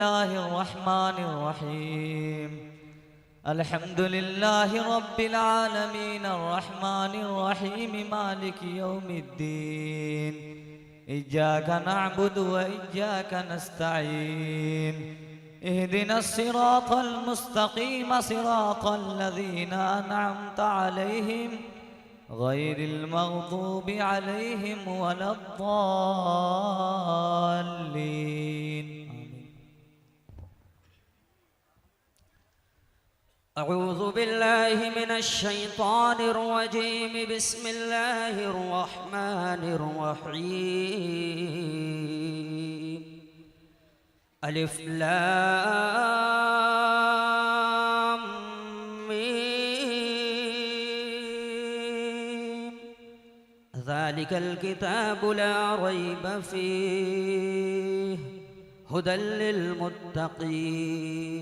बिस्मिल्लाहिर्रहमानिर्रहीम अल्हम्दुलिल्लाहि रब्बिल आलमीन अर्रहमानिर्रहीम मालिकि यौमिद्दीन इय्याका नअबुदु व इय्याका नस्तईन इहदिनस सिरातल मुस्तकीम सिरातल लज़ीना अनअमता अलैहिम गैरिल मग़दूबि अलैहिम वलद्दाल्लीन। अऊज़ु बिल्लाहि मिनश शैतानिर रजीम बिस्मिल्लाहिर रहमानिर रहीम अलिफ लाम मीम ज़ालिकल किताबु ला रैब फ़ीहि हुदल लिल मुत्तक़ीन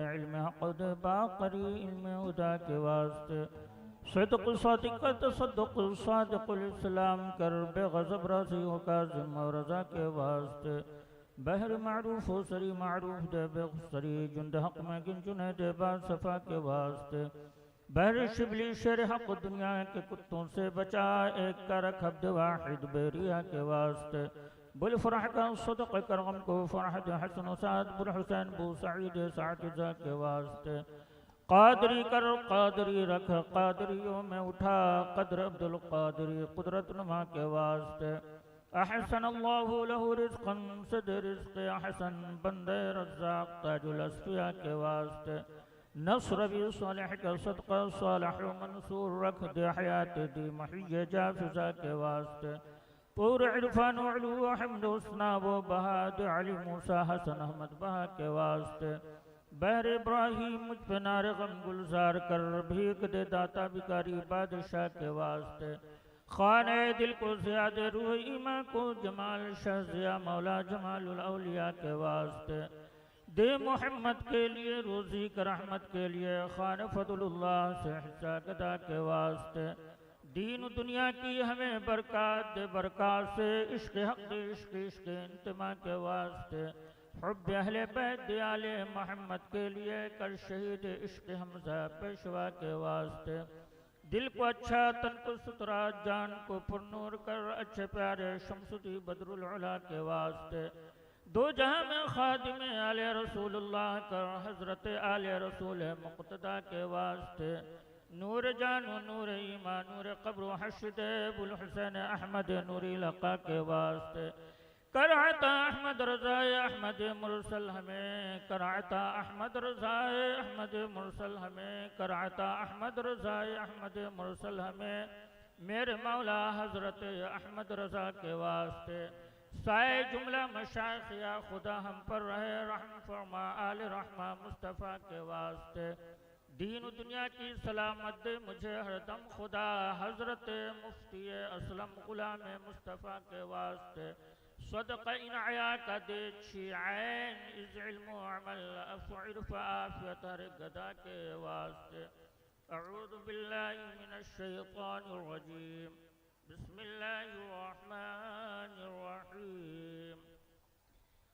इल्म हक़द बाक़री इल्म हुदा के वास्ते सदक़ सादिक़ तसद्दुक़ सादिक़ुल इस्लाम कर बेग़ज़ब राज़ी हो काज़िम और रज़ा के वास्ते बहर मारूफ हो सरी मारूफ दे बेख़सरी जुंद हक़ में गिन चुने दे बासफ़ा के वास्ते बहर शिबली शेर हक़ दुनिया के कुत्तों से बचा एक का रख अब्द वाहिद बेरिया के वास्ते बुल फ़रह का सदक़ कर गम को फ़रहत हसन साद बुल हुसैन बू सईद साकिज़ा के वास्ते क़ादरी कर क़ादरी रख क़ादरियों में उठा क़द्र अब्दुल क़ादरी क़ुदरत नुमा के वास्ते अहसन अल्लाहु लहु रिज़्क़न सद रिज़्क़ अहसन बंदे रज़्ज़ाक़ ताजुल अस्फ़िया के वास्ते नस्र भी सालिह का सदक़ा सालिह मंसूर रख दे हयात दी महिय जाफ़िज़ा के वास्ते पूर इरफान उलू हम्द हुस्ना वो बहाद अली मूसा हसन अहमद बहा के वास्ते बहर इब्राहिम मुझ पे नारे गम गुलजार कर भीख दे दाता बिकारी बादशाह के वास्ते खाने दिल को ज़ियादे रूह ईमा को जमाल शहज़िया मौला जमालुल औलिया के वास्ते दे मोहम्मद के लिए रोज़ी का रहमत के लिए खान फदलुल्लाह से हिस्सा गदा के वास्ते दीन दुनिया की हमें बरकत दे बरकत से इश्क़ हक़ इश्क़ इंतमा के वास्ते हुब्ब अहले बैत आले मोहम्मद के लिए कर शहीद इश्क हमजा पेशवा के वास्ते। दिल को अच्छा, तन को सुतरा, जान को पुरनूर कर अच्छे प्यारे शमसुद्दीन बदरुल उला के वास्ते। दो जहां में खादिम आले रसूलुल्लाह कर हजरत आले रसूल मुक़्तदा के वास्ते। नूर जानो नूर ईमान नूर क़ब्र हश्द बुल हुसैन अहमद नूरी लक़ा के वास्ते। कराता अहमद रज़ाए अहमद मुरसल हमें, कराता अहमद रज़ाए अहमद मुरसल हमें, कराता अहमद रज़ाए अहमद मुरसल हमें। मेरे मौला हजरत अहमद रज़ा के वास्ते। साए जुमला मशाइख या खुदा हम पर रहे, रहम फरमा आले रहमा मुस्तफ़ा के वास्ते। दीन दुनिया की सलामत दे मुझे हरदम खुदा, हजरत मुफ्ती असलम गुलाम मुस्तफ़ा के वास्ते। सदक़ा इनाया का दे ऐन इज़ इल्म अमल अफ़ आफ़ियत हर गदा के वास्ते। अऊज़ु बिल्लाहि मिनश शैतानिर रजीम, बिस्मिल्लाहिर रहमानिर रहीम।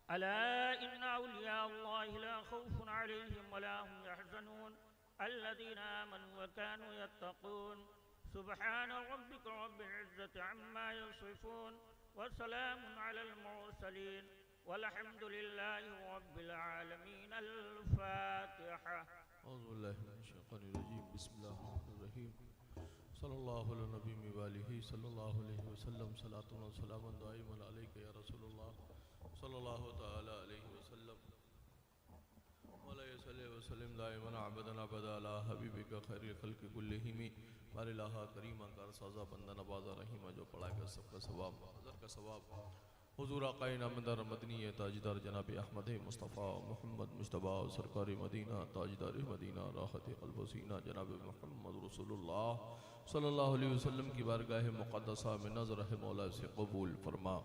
अला इन्ना औलिया अल्लाहि ला खौफुन अलैहिम वला हुम यहज़नून अल्लज़ीना आमनू व कानू यत्तक़ून। सुब्हान रब्बिका रब्बिल इज़्ज़ति अम्मा यसिफ़ून वसलाम अलल मुरसलीन वल्हम्दुलिल्लाहि रब्बिल आलमीन। अल फातिहा। औज़ु बिल्लाहि मिनश शैतानिर रजीम, बिस्मिल्लाहिर रहमानिर रहीम। सल्लल्लाहु अलैहि नबी व आलिहि सल्लल्लाहु अलैहि वसल्लम। सलातुन व सलामुन दाइमन अलैका या रसूलुल्लाह सल्लल्लाहु तआला अलैहि वसल्लम। मौला सल्लि व सल्लिम दाइमन अबदन अबदा अला हबीबिका खैरिल खल्क़ि कुल्लिहिम बारिलाहा करीमा कार साजा बंदा नवाजा रहीमा। जो पढ़ाएगा सबका सवाब, हज़र का सवाब हुज़ूर आक़ाए नामदार मदनी ताजदार जनाब अहमद मुस्तफ़ा मोहम्मद मुज्तबा सरकार मदीना ताजदार मदीना राहत क़ल्ब व सीना जनाब मोहम्मद रसूलुल्लाह सल्लल्लाहु अलैहि वसल्लम की बारगाह मुक़द्दसा में नज़र है मौला से कबूल फरमा।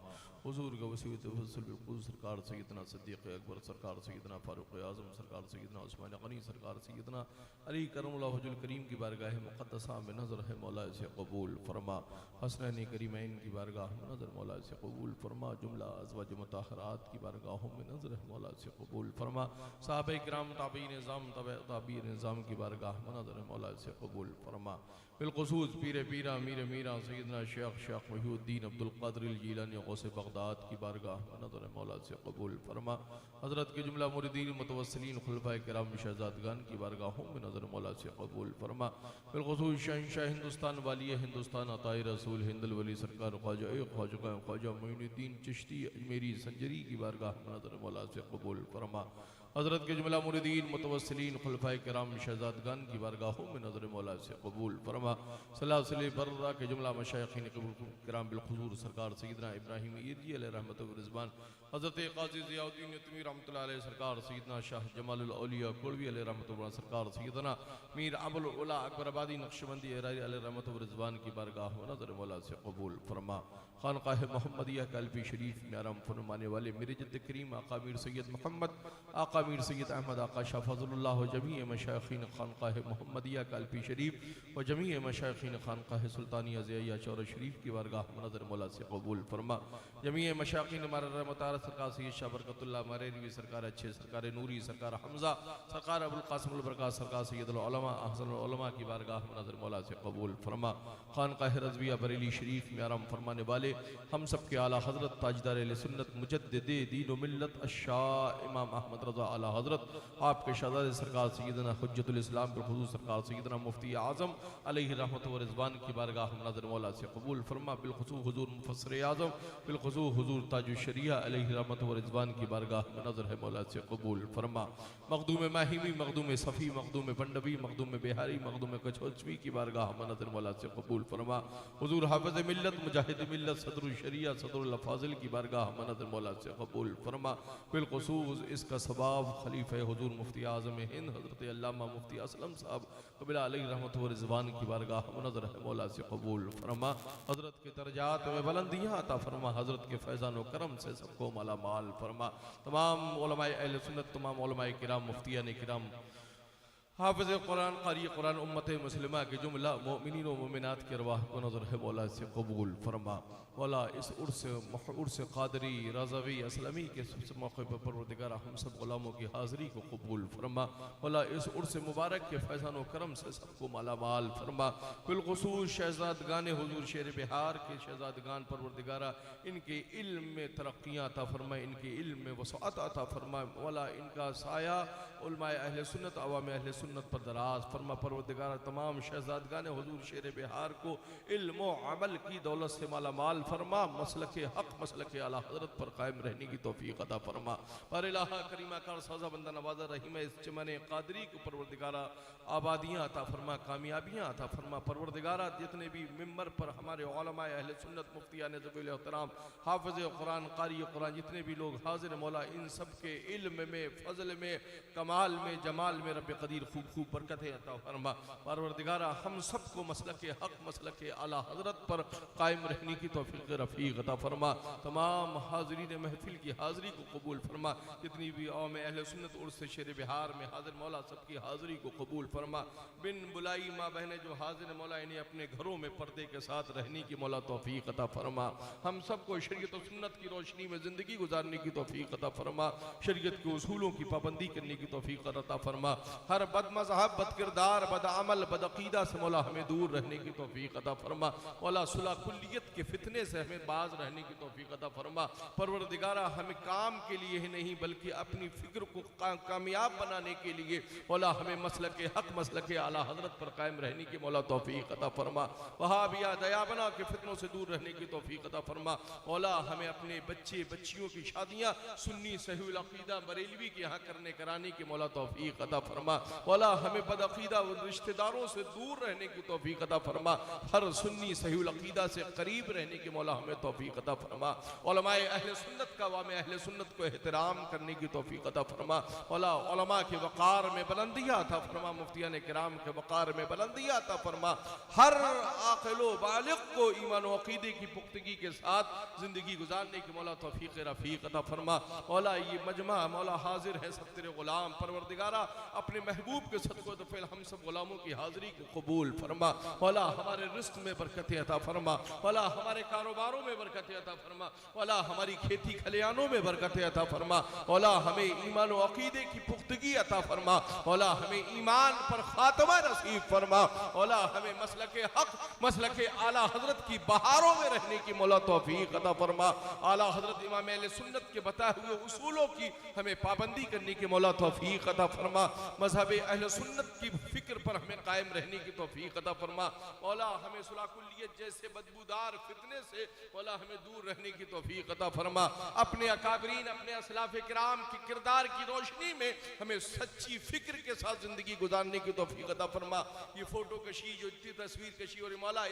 हुज़ूर का वसीयत फज़ल बिल्कुल सरकार सैयदना सिद्दीक़ अकबर सरकार सैयदना फ़ारूक़ आज़म सरकार सैयदना उस्मान गनी सरकार सैयदना अली करमुल्लाहु वजहुल करीम की बारगाह मुक़द्दसा में नज़र है मौला से कबूल फरमा। हसनैन करीमैन की बारगाह में नज़र मौला से कबूल फरमा। जुमला अज़वाज मुताहरात की बारगाहों में नज़र है मौला से कबूल फरमा। सहाबा किराम ताबीन निज़ाम ताबीन निज़ाम की बारगाह में नज़र है मौला से कबूल फरमा। बिलख़ुसूस पीर पीरा मीर मीरा सैयदना शेख मुहीउद्दीन अब्दुल क़ादिर जिलानी गौसे बगदाद की बारगाह में नज़र मौला से कबूल फरमा। हज़रत के जुमला मुरीदीन मुतवस्सिलीन खुलफ़ाए किराम शहज़ादगान की बारगाहों में नज़र मौला से कबूल फरमा। बिलख़ुसूस शहंशाह हिंदुस्तान वाली हिंदुस्तान अताए रसूल हिंदुल वली सरकार ख्वाजा मोइनुद्दीन चिश्ती अजमेरी संजरी की बारगाह में नज़र मौला से कबूल फरमा। हज़रत के जुमला मुरीदीन मुतवस्सिलीन खुलफ़ाए किराम शहज़ादगान की बारगाहों में नज़र मौला से कबूल फरमा। सलासिल बर्रा के जुमला मशाइख़ीन किराम बिलख़ुसूस सरकार सैयदना इब्राहीम ईरजी अलैहि रहमत व रिज़वान, हज़रत क़ाज़ी ज़ियाउद्दीन तमीर रहमतुल्लाह अलैहि सरकार सैयदना शाह जमालुल औलिया कुलवी अलैहि रहमत व सरकार सैयदना मीर अबुल उला अकबर आबादी नक्शबंदी अलैहि रहमत व रिज़वान की बारगाह में नज़र मौला से कबूल फरमा। खानक़ाह मोहम्मदिया कालपी शरीफ में आराम फरमाने वाले मेरे जद्द करीम आका मीर सैयद मोहम्मद आका मीर सैयद अहमद आका शाह फ़ज़लुल्लाह व जमी मशाइख़ीन खानक़ाह मोहम्मदिया कालपी शरीफ व जमी मशाइख़ीन खानक़ाह सुल्तानिया ज़िया चौरा शरीफ की बारगाह में नज़र मौला से कबूल फरमा। जमी मशाइख़ीन मतार सरकार सैयद शाह बरकतुल्लाह मरेरवी सरकार अच्छे सरकार नूरी सरकार हमज़ा सरकार अबुल क़ासिम अल बरक़ात सरकार सैयदुल उलमा अहसनुल उलमा की बारगाह में नज़र मौला से कबूल फरमा। खानक़ाह रज़विया बरेली शरीफ में आराम फरमाने वाले हम सब के आला हज़रत ताजदार सुन्नत मुजद्दिदे दीन व मिल्लत अश-शाह इमाम अहमद रज़ा आला हज़रत आपके शहज़ादे सरकार सैयदना हुज्जतुल इस्लाम बिलख़ुसूस सरकार सैयदना मुफ्ती आज़म अलैहि रहमत व रिज़वान की बारगाह में नज़र मौला से कबूल फरमा। बिलख़ुसूस हुज़ूर मुफ़स्सिर आज़म बिलख़ुसूस हुज़ूर ताजुश शरिया अलैहि रहमत व रिज़वान की बारगाह में नज़र है मौला से कबूल फरमा। मखदूम माहिमी मखदूम सफ़ी मखदूम पंडवी मखदूम बिहारी मखदूम कछोचवी की बारगाह में नज़र मौला से कबूल फरमा। हुज़ूर हाफ़िज़ मिल्लत मुजाहिद मिल्लत सदरुल शरिया सदरुल फ़ाज़िल की बारगाह में नज़र मौला से कबूल फरमा। बिलख़ुसूस इसका सबाब खलीफ़े हुज़ूर मुफ्ती आज़म हिंद हज़रत अल्लामा मुफ्ती असलम साहब क़बिला अलैहि रहमत व रिज़वान की बारगाह में नज़र है मौला से कबूल फरमा। हज़रत के दर्जात में बुलंदियाँ अता फरमा। हज़रत के फैज़ान व करम से सबको माला माल फरमा। तमाम उलमाए अहले सुन्नत तमाम उलमाए किराम मुफ्तियान किराम हाफिज़ कुरान, क़ारी कुरान, उम्मत मुस्लिमा के जुमला मोमिनीन व मोमिनात की अरवाह को नज़र है मौला से कबूल फरमा। मौला इस उर्स क़ादरी रज़वी असलमी के मौके पर परवरदिगार हम सब ग़ुलामों की हाज़िरी को कबूल फरमा। मौला इस उर्स मुबारक के फैज़ान व करम से सबको मालामाल फरमा। बिलख़ुसूस शहज़ादगान हुज़ूर शेर बिहार के शहज़ादगान परवरदिगारा इनके इल्म में तरक्कियाँ अता फरमा, इनके इल्म में वसअत अता फरमा। मौला इनका साया उलमाए अहले सुन्नत अवाम अहले सुन्नत पर दराज फरमा। परवरदिगार तमाम शहज़ादगान हुज़ूर शेर बिहार को इल्म व अमल की दौलत से मालामाल फरमा। मसलके हक़ मसलके आला हज़रत पर कायम रहने की तौफ़ीक़ अता फरमा। पर इलाहा करीमा कर सज़ा बंदा नवाज़ा रहीम इस चमन क़ादरी को परवरदिगारा आबादियाँ अता फरमा, कामयाबियाँ अता फरमा। परवरदिगारा जितने भी मिंबर पर हमारे उलमाए अहले सुन्नत मुफ्तियान ज़वील एहतराम हाफ़िज़ कुरान, क़ारी कुरान जितने भी लोग हाज़िर मौला इन सब के इल्म में, फ़ज़ल में, कमाल में, जमाल में रब क़दीर खूब खूब बरकतें अता फरमा। परवरदिगारा हम सबको मसलके हक़ मसलके आला हज़रत पर कायम रहने की तौफ़ीक़ रफ़ीक़ अता फरमा। तमाम हाज़रीन महफ़िल की हाज़िरी को कबूल फरमा। जितनी भी कौम अहले सुन्नत उर्स शेर बिहार में हाज़िर मौला सबकी हाज़िरी को कबूल फरमा। बिन बुलाई माँ बहनें जो हाज़िर मौला इन्हें अपने घरों में पर्दे के साथ रहने की मौला तौफ़ीक़ अता फरमा। हम सबको शरीयत और सुन्नत की रोशनी में ज़िंदगी गुजारने की तौफ़ीक़ अता फरमा। शरीयत के उसूलों की पाबंदी करने की तौफ़ीक़ अता फरमा। हर बद मज़हब, बद किरदार, बद अमल, बद अक़ीदा से मौला हमें दूर रहने की तौफ़ीक़ अता फरमा। मौला सुलह कुल्लियत के फितने से हमें बाज रहने की तौफ़ीक़ अता फरमा। परवरदिगारा हमें काम के लिए ही नहीं बल्कि अपनी फ़िक्र को कामयाब बनाने के लिए मौला हमें मसलके हक़ मसलके आला हज़रत पर कायम रहने की मौला तौफ़ीक़ अता फरमा। वहाबिया दयाबना के फितनों से दूर रहने की तौफ़ीक़ अता फरमा। मौला हमें अपने बच्चे बच्चियों की शादियाँ सुन्नी सहीहुल अक़ीदा बरेलवी के यहाँ कराने की मौला तौफ़ीक़ अता फरमा। मौला हमें बदअक़ीदा रिश्तेदारों से दूर रहने की तौफ़ीक़ अता फरमा। हर सुन्नी सहीहुल अक़ीदा से करीब रहने की मौला हमें तौफ़ीक़ अता फरमा। उलमाए अहले सुन्नत का वामे अहले सुन्नत को एहतराम करने की तौफ़ीक़ अता फरमा। मौला उलमा के वक़ार में बुलंदियाँ अता फरमा। मुफ्तियान किराम के वक़ार में बुलंदियाँ अता फरमा। हर आक़िल व बालिग़ को ईमान व अक़ीदे की पुख्तगी के साथ ज़िंदगी गुजारने की मौला तौफ़ीक़ रफ़ीक़ अता फरमा। मौला ये मजमा मौला हाज़िर है सब तेरे ग़ुलाम। परवरदिगारा अपने महबूब के सदक़े तो फिर हम सब ग़ुलामों की हाज़िरी को कबूल फरमा। मौला हमारे रिज़्क़ में बरकतें अता फरमा। मौला हमारे कारोबारों में बरकतें अता फरमा। मौला हमारी खेती खलियानों में बरकतें अता फरमा। मौला हमें ईमान व अक़ीदे की पुख्तगी अता फरमा। मौला हमें ईमान पर ख़ात्मा नसीब फरमा। मौला हमें मसलके हक़ मसलके आला हज़रत की बहारों में रहने की मौला तौफ़ीक़ अता फरमा। आला हज़रत इमाम अहले सुन्नत के बताए हुए उसूलों की हमें पाबंदी करने की मौला तौफ़ीक़ अता फरमा। मज़हब अहले सुन्नत की फ़िक्र पर हमें कायम रहने की तौफ़ीक़ अता फरमा। मौला हमें सुलह कुल्लियत जैसे बदबूदार फितने से मौला हमें दूर रहने की तौफ़ीक़ अता फरमा। अपने अकाबरीन अपने असलाफ़ किराम के किरदार की रोशनी में हमें सच्ची फ़िक्र के साथ ज़िंदगी गुजारने की तौफ़ीक़ अता फरमा। ये फ़ोटो कशी जो इतनी तस्वीर कशी और मौला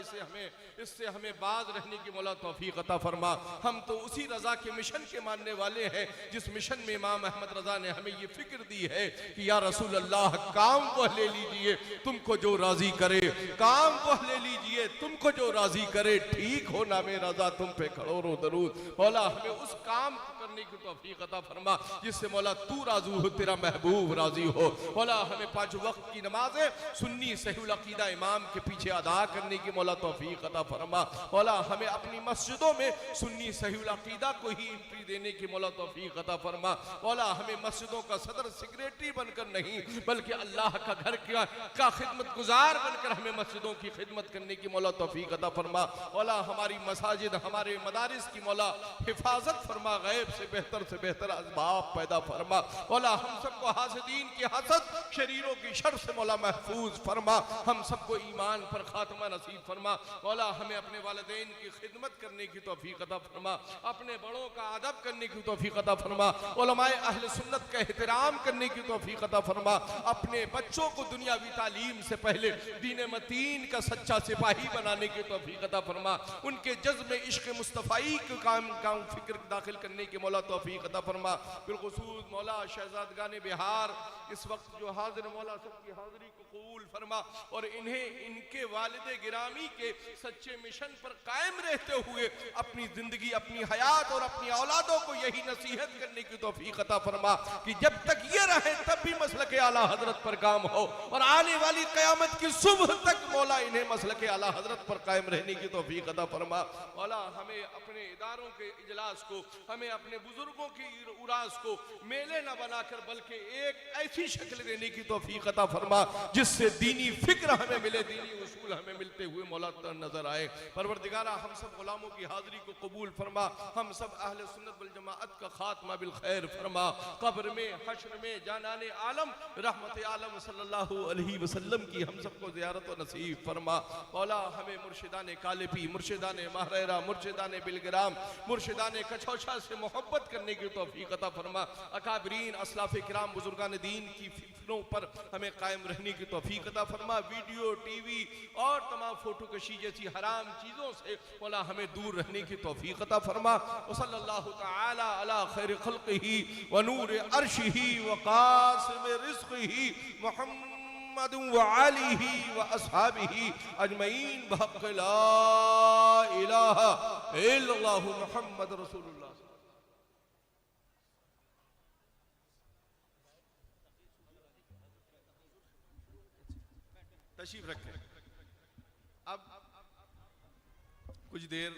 इससे हमें बाज रहने की मौला तौफ़ीक़ अता फरमा। हम तो उसी रज़ा के मिशन के मानने वाले हैं जिस मिशन में इमाम अहमद रज़ा ने हमें ये फ़िक्र दी है कि या रसूल अल्लाह काम वो ले लीजिए तुमको जो राज़ी करे, काम वो ले लीजिए तुमको जो राज़ी करे, ठीक हो नामे रज़ा तुम पे करोड़ों दरूद। मौला हमें उस काम करने की तौफ़ीक़ अता फरमा जिससे मौला तू राज़ी हो, तेरा महबूब राज़ी हो। मौला हमें 5 वक्त की नमाज़ें सुन्नी सहीहुल अक़ीदा इमाम के पीछे अदा करने की मौला तौफ़ीक़ अता फरमा। मौला हमें अपनी मस्जिदों में सुन्नी सहीहुल अक़ीदा को ही एंट्री देने की मौला तौफ़ीक़ अता फरमा। मौला हमें मस्जिदों का सदर सेक्रेटरी बनकर नहीं बल्कि अल्लाह का घर का खिदमत गुजार बनकर हमें मस्जिदों की खिदमत करने की मौला तौफ़ीक़ अता फरमा। मौला हमारी मसाजिद हमारे मदारिस की मौला हिफाजत फरमा। गैब से बेहतर असबाब पैदा फरमा। मौला हम सबको हासिदीन की हसद शरीरों की शर से मौला महफूज फरमा। हम सबको ईमान पर खात्मा नसीब फरमा। मौला हमें अपने वालिदैन की खिदमत करने की तौफ़ीक़ अता फरमा। अपने बड़ों का अदब करने की तौफ़ीक़ अता फरमा। उलमाए अहले सुन्नत का एहतराम करने की तौफ़ीक़ अता फरमा। अपने बच्चों को दुनियावी तालीम दीन से पहले दीन मतीन का सच्चा सिपाही बनाने की तौफीक अता फरमा, उनके जज्ब में इश्क मुस्तफ़ाई के काम फिक्र दाखिल करने की मौला तौफीक अता फरमा। बिलखुसूस मौला शहजादगान बिहार इस वक्त जो हाजिर मौला सबकी हाजिरी को कबूल फरमा और इन्हें इनके वालिद गिरामी के सच्चे मिशन पर कायम रहते हुए अपनी जिंदगी, अपनी हयात और अपनी औलादों को यही नसीहत करने की तौफीक अता फरमा कि जब तक ये रहे तब भी मसलक आला हजरत पर काम हो और आने वाली क़यामत की सुबह तक मौला इन्हें मसलक आला हजरत पर कायम रहने की तौफीक अता फरमा। मौला हमें अपने इदारों के इजलास को, हमें अपने बुजुर्गों की उरास को मेले न बनाकर बल्कि एक ऐसी शक्ल देने की तौफीक अता फरमा जिससे दीनी फिक्र हमें मिले, दीनी उसूल हमें मिलते हुए मौला नजर आए। परवरदिगारा हम सब गुलामों की हाजिरी को कबूल फरमा, हम सब अहले सुन्नत वल जमाअत का खात्मा बिल खैर फरमा, कब्र में हश्र में जानाने आलम रहमत आलम सल्लल्लाहु अलैहि वसल्लम की हम सबको ज़ियारत व नसीब फरमा। मौला हमें मुर्शिदाने कालेपी, मुर्शिदाने महरेरा, मुर्शिदाने बिलग्राम, मुर्शिदाने कछौछा से मोहब्बत करने की तौफीक अता फरमा। अकाबरीन असलाफ़े किराम बुजुर्गान दीन की फिक्रों पर हमें कायम रहने की तौफीक अता फरमा। वीडियो, टीवी और तमाम फोटो कशी जैसी हराम चीज़ों से मौला हमें दूर रहने की तौफीक अता फरमा। सल्लल्लाहु तआला अला खैर खल्क़िही व नूर अर्शिही व क़ासिम रिज़्क़िही मुहम्मद व आलिही व अस्हाबिही अजमईन बहक़ ला इलाहा इल्लल्लाहु मुहम्मद रसूलुल्लाह। तशरीफ रखें। अब कुछ देर